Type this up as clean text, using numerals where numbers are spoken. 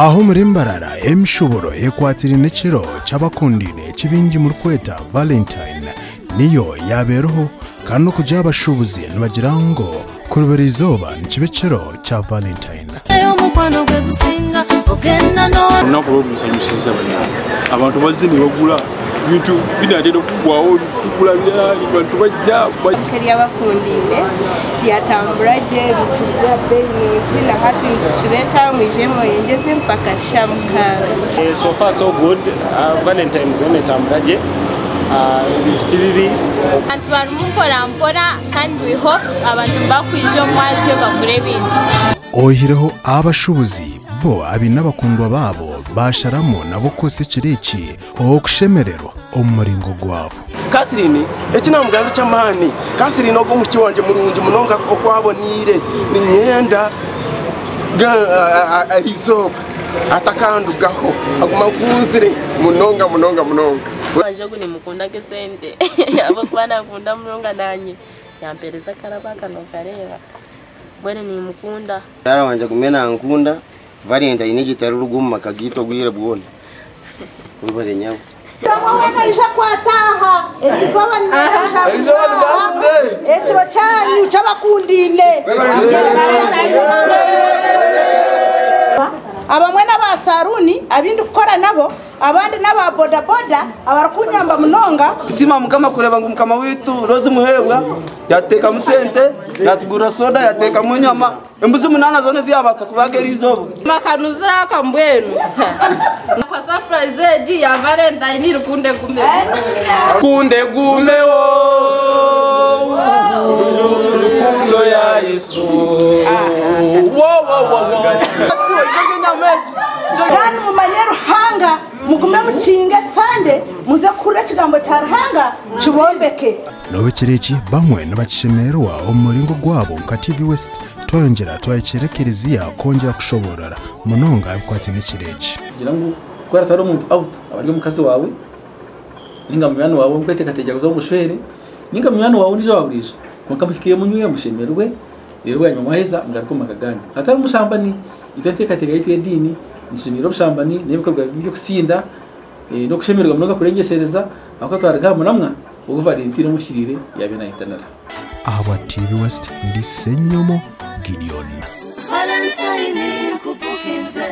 aho muri Mbarara emishoboro ekwatira n'ekiro cy'Abakundaine kibingi mu kweta Valentayini niyo yaberoho kandi no kujya abashuubuzi nibagira ngo kurubera izoba nikibe kiro cya Valentayini abantu bazini bagula bintu binatera kugwaho kugula byali bantu bajja kali Abakundaine yatambula je bituza bei na hati tukibeta mwijemo yengeze mpaka shamkara. So far so good. Valentine's Day tambula je bibi abantu barumukora mpora kandi we hope abantu bakwijo mwaje bagure bintu ohireho abashuubuzi bo abinabakundwa babo basharamo nabo kose kireki okushemerero omuringo gwabo Catherine ekinamuganga cy'amani Catherine ogo muki wanje murungi munonga okwabonire ni myenda ga izo atakandugaho agumaguzire munonga wanje guni mukunda ke sente abo kwana kunda munonga nanye yampereza karabaka no kareba bwene ni mukunda dara wanje kumena nkunda Valentayini gitari rugumu makagito gwire bwone ubare nyawo Tamwana isha kwataha ekizoba ekiro cyanyu cy'Abakundaine abamwe n'abasaruni abindi gukora nabo abandi n'aba boda boda abarakunyamba munonga sima mukama kureba ngo mukama witu rozi muhebwa yateka musente yatugura soda yateka munyama embuzi munana zone ziyabatsa kubagera izobo makanuzira akambwenu kwa surprise eji ya Valentayini rukunde gume wo rukundo ya Yesu kandi mumanye ruhanga mugume mukinge sande muze kure kigambo cya ruhanga kibombeke nobe kireki bamwe n'abakishemerwa omuringo gwabo nka TV West toyongera twayikirekerezia kongera kushoborara munonga bikwatine kireki kugira ngo kwara taro umuntu out abari mu kazi wawe ninga mwana wawe mkwetekateja kuzo mushwere ninga mwana wawe nije waburisha kukamufikiye munyuye mushemerwe rero yanyuma heza ngaruko makagani atari umushambani itatekatega yitwe dini nishimira ubushambani n'ibikorwa byo kusinda no kushemerwa munonga kurengesereza ako twaraga munamwa ubwo Valentayini mushirire yabe na internet aba TV West ndi Senyomo Gideon. Valentayini kubukinze